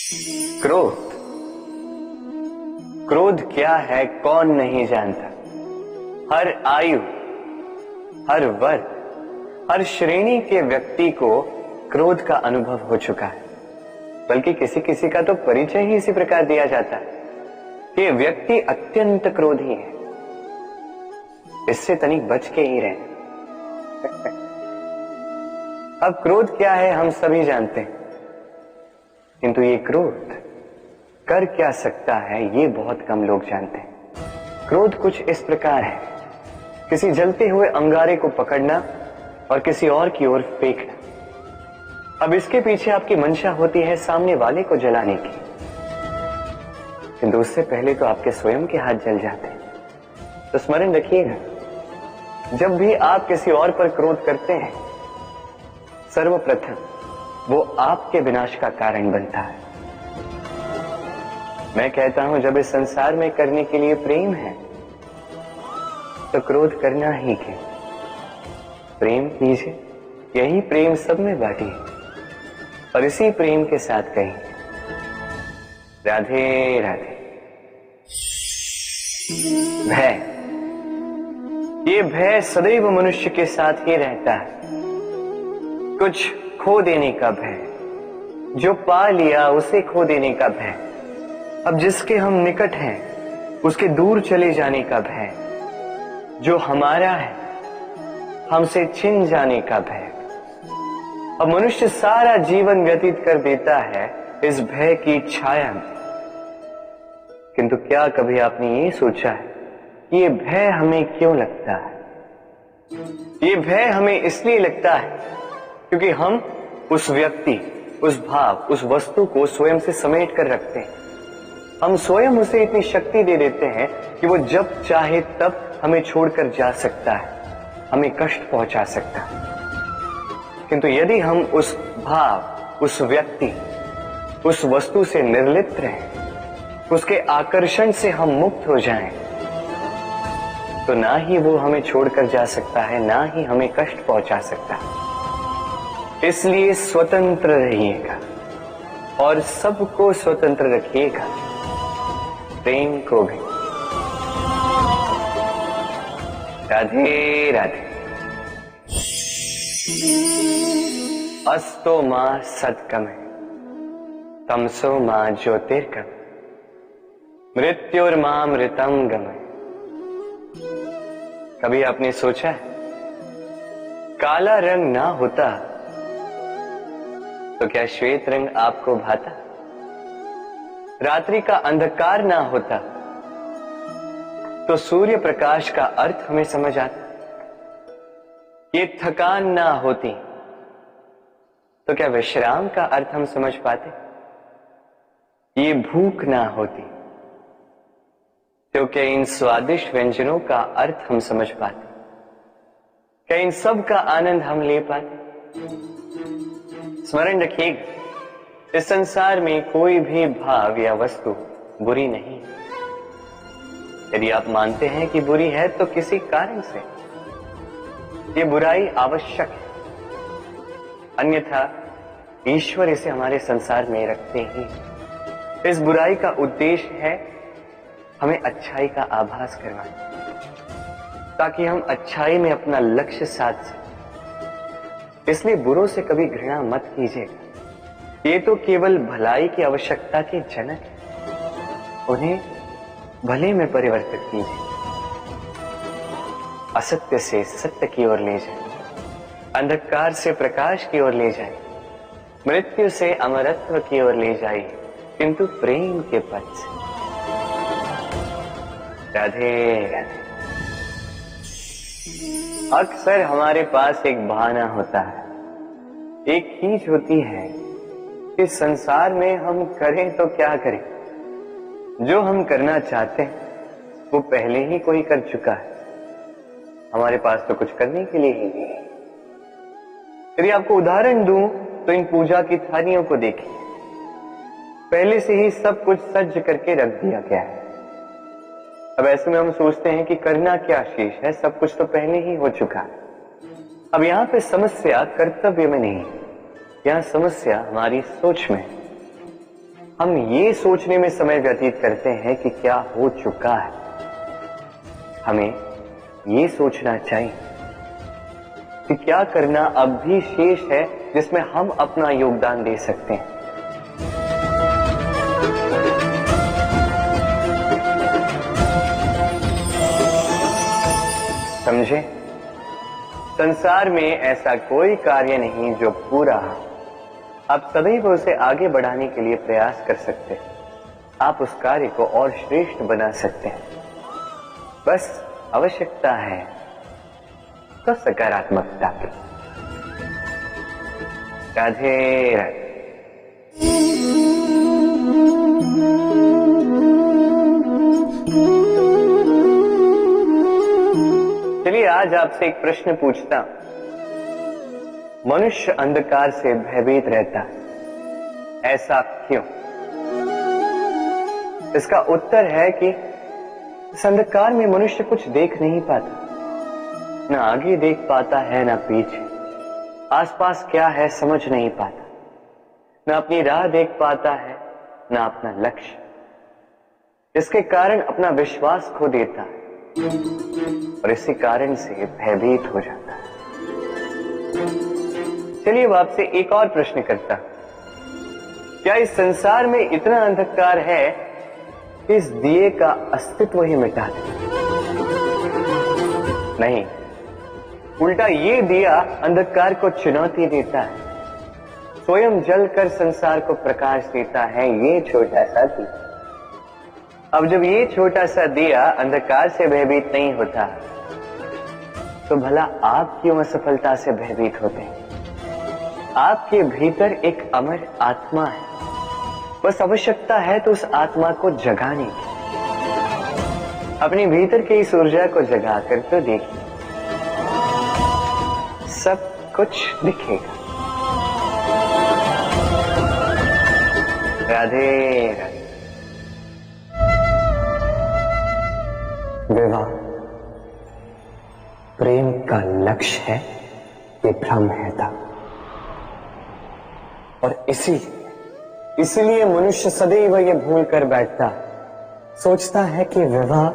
क्रोध क्रोध क्या है कौन नहीं जानता। हर आयु, हर वर्ग, हर श्रेणी के व्यक्ति को क्रोध का अनुभव हो चुका है। बल्कि किसी किसी का तो परिचय ही इसी प्रकार दिया जाता है कि व्यक्ति अत्यंत क्रोधी है, इससे तनिक बच के ही रहे। अब क्रोध क्या है हम सभी जानते हैं, किंतु ये क्रोध कर क्या सकता है ये बहुत कम लोग जानते हैं। क्रोध कुछ इस प्रकार है, किसी जलते हुए अंगारे को पकड़ना और किसी और की ओर फेंकना। अब इसके पीछे आपकी मंशा होती है सामने वाले को जलाने की, किंतु उससे पहले तो आपके स्वयं के हाथ जल जाते हैं। तो स्मरण रखिएगा, जब भी आप किसी और पर क्रोध करते हैं, सर्वप्रथम वो आपके विनाश का कारण बनता है। मैं कहता हूं जब इस संसार में करने के लिए प्रेम है तो क्रोध करना ही क्यों। प्रेम कीजिए, यही प्रेम सब में बांटिए और इसी प्रेम के साथ कहिए राधे राधे। भय, ये भय सदैव मनुष्य के साथ ही रहता है। कुछ खो देने का भय, जो पा लिया उसे खो देने का भय, अब जिसके हम निकट हैं उसके दूर चले जाने का भय, जो हमारा है हमसे छिन जाने का भय। अब मनुष्य सारा जीवन व्यतीत कर देता है इस भय की छाया में। किंतु क्या कभी आपने ये सोचा है कि ये भय हमें क्यों लगता है? ये भय हमें इसलिए लगता है क्योंकि हम उस व्यक्ति, उस भाव, उस वस्तु को स्वयं से समेट कर रखते हैं। हम स्वयं उसे इतनी शक्ति दे देते हैं कि वो जब चाहे तब हमें छोड़कर जा सकता है, हमें कष्ट पहुंचा सकता है। किंतु यदि हम उस भाव, उस व्यक्ति, उस वस्तु से निर्लिप्त रहें, उसके आकर्षण से हम मुक्त हो जाएं, तो ना ही वो हमें छोड़कर जा सकता है, ना ही हमें कष्ट पहुंचा सकता है। इसलिए स्वतंत्र रहिएगा और सबको स्वतंत्र रखिएगा, प्रेम को भी। राधे राधे। अस्तो मां सत्कमे तमसो मां ज्योतिर्गम मृत्युर्मां मृतम गमय। कभी आपने सोचा है काला रंग ना होता तो क्या श्वेत रंग आपको भाता? रात्रि का अंधकार ना होता तो सूर्य प्रकाश का अर्थ हमें समझ आता? ये थकान ना होती तो क्या विश्राम का अर्थ हम समझ पाते? ये भूख ना होती तो क्या इन स्वादिष्ट व्यंजनों का अर्थ हम समझ पाते? क्या इन सब का आनंद हम ले पाते? स्मरण रखिएगा, इस संसार में कोई भी भाव या वस्तु बुरी नहीं। यदि आप मानते हैं कि बुरी है तो किसी कारण से ये बुराई आवश्यक है, अन्यथा ईश्वर इसे हमारे संसार में रखते ही। इस बुराई का उद्देश्य है हमें अच्छाई का आभास करवाना, ताकि हम अच्छाई में अपना लक्ष्य साध सकें। इसलिए बुरों से कभी घृणा मत कीजिएगा, ये तो केवल भलाई की आवश्यकता के जनक है, उन्हें भले में परिवर्तित कीजिए। असत्य से सत्य की ओर ले जाए, अंधकार से प्रकाश की ओर ले जाए, मृत्यु से अमरत्व की ओर ले जाइए, किंतु प्रेम के पथ से। राधे राधे। अक्सर हमारे पास एक बहाना होता है, एक खींच होती है कि संसार में हम करें तो क्या करें, जो हम करना चाहते हैं वो पहले ही कोई कर चुका है, हमारे पास तो कुछ करने के लिए ही नहीं है। यदि आपको उदाहरण दूं तो इन पूजा की थालियों को देखिए, पहले से ही सब कुछ सज्ज करके रख दिया गया है। अब ऐसे में हम सोचते हैं कि करना क्या शेष है, सब कुछ तो पहले ही हो चुका है। अब यहां पे समस्या कर्तव्य में नहीं है, यहां समस्या हमारी सोच में। हम ये सोचने में समय व्यतीत करते हैं कि क्या हो चुका है। हमें ये सोचना चाहिए कि क्या करना अब भी शेष है जिसमें हम अपना योगदान दे सकते हैं। समझे? संसार में ऐसा कोई कार्य नहीं जो पूरा हो। आप सदैव उसे आगे बढ़ाने के लिए प्रयास कर सकते हैं। आप उस कार्य को और श्रेष्ठ बना सकते हैं। बस आवश्यकता है तो सकारात्मकता की। राधे राधे। चलिए आज आपसे एक प्रश्न पूछता हूं। मनुष्य अंधकार से भयभीत रहता है, ऐसा क्यों? इसका उत्तर है कि इस अंधकार में मनुष्य कुछ देख नहीं पाता, न आगे देख पाता है न पीछे। आसपास क्या है समझ नहीं पाता, न अपनी राह देख पाता है न अपना लक्ष्य। इसके कारण अपना विश्वास खो देता है और इसी कारण से भयभीत हो जाता है। चलिए अब आपसे एक और प्रश्न करता हूं। क्या इस संसार में इतना अंधकार है कि इस दिए का अस्तित्व ही मिटा दे? नहीं, उल्टा ये दिया अंधकार को चुनौती देता है, स्वयं जलकर संसार को प्रकाश देता है। ये छोटा सा दिया। अब जब ये छोटा सा दिया अंधकार से भयभीत नहीं होता, तो भला आप क्यों असफलता से भयभीत होते हैं? आपके भीतर एक अमर आत्मा है, बस आवश्यकता है तो उस आत्मा को जगाने की। अपने भीतर की इस ऊर्जा को जगाकर तो देखिए, सब कुछ दिखेगा। राधे राधे। विवाह प्रेम का लक्ष्य है, ये भ्रम है था। और इसीलिए मनुष्य सदैव ये भूल कर बैठता, सोचता है कि विवाह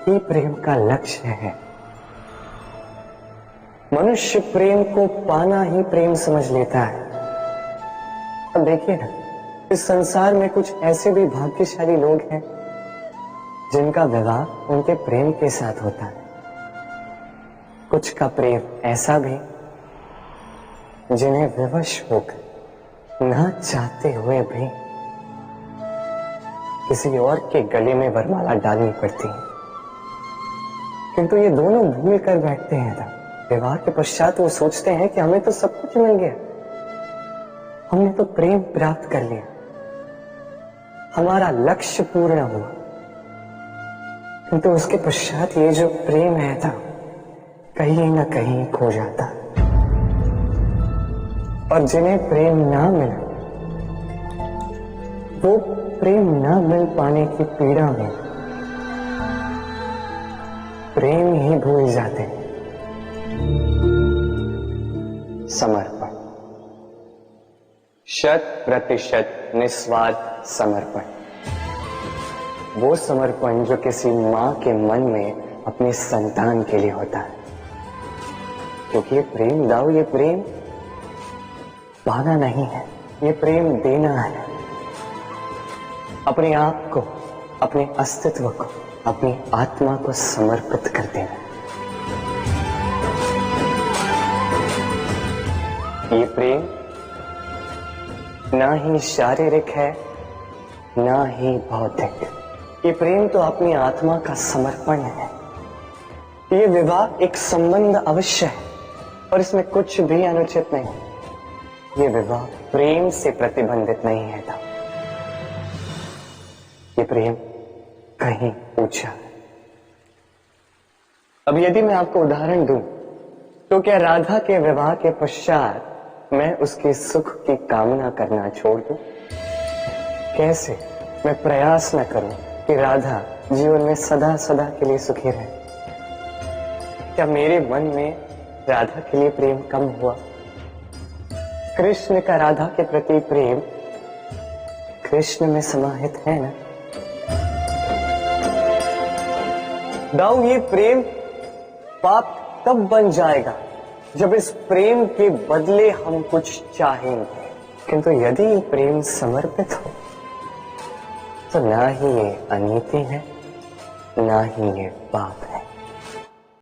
ही प्रेम का लक्ष्य है। मनुष्य प्रेम को पाना ही प्रेम समझ लेता है। अब देखिए ना, इस संसार में कुछ ऐसे भी भाग्यशाली लोग हैं जिनका विवाह उनके प्रेम के साथ होता है। कुछ का प्रेम ऐसा भी जिन्हें विवश होकर ना चाहते हुए भी किसी और के गले में वरमाला डालनी पड़ती है। किंतु ये दोनों भूल कर बैठते हैं ना, विवाह के पश्चात वो सोचते हैं कि हमें तो सब कुछ मिल गया, हमने तो प्रेम प्राप्त कर लिया, हमारा लक्ष्य पूर्ण हुआ। किंतु उसके पश्चात ये जो प्रेम है था, कहीं ना कहीं खो जाता। और जिन्हें प्रेम ना मिला, वो प्रेम ना मिल पाने की पीड़ा में प्रेम ही भूल जाते हैं। समर्पण, 100% निस्वार्थ समर्पण, वो समर्पण जो किसी मां के मन में अपने संतान के लिए होता है। क्योंकि ये प्रेम दाऊ, ये प्रेम पाना नहीं है, ये प्रेम देना है। अपने आप को, अपने अस्तित्व को, अपनी आत्मा को समर्पित कर देना। ये प्रेम ना ही शारीरिक है, ना ही भौतिक। ये प्रेम तो अपनी आत्मा का समर्पण है। ये विवाह एक संबंध अवश्य है और इसमें कुछ भी अनुचित नहीं। ये विवाह प्रेम से प्रतिबंधित नहीं है था। ये प्रेम कहीं ऊंचा है। अब यदि मैं आपको उदाहरण दूं, तो क्या राधा के विवाह के पश्चात मैं उसके सुख की कामना करना छोड़ दूं? कैसे मैं प्रयास न करूं कि राधा जीवन में सदा सदा के लिए सुखी रहे? क्या मेरे मन में राधा के लिए प्रेम कम हुआ? कृष्ण का राधा के प्रति प्रेम कृष्ण में समाहित है ना। दाऊ, ये प्रेम पाप तब बन जाएगा जब इस प्रेम के बदले हम कुछ चाहेंगे, किंतु यदि ये प्रेम समर्पित हो तो ना ही ये अनीति है, ना ही ये पाप है।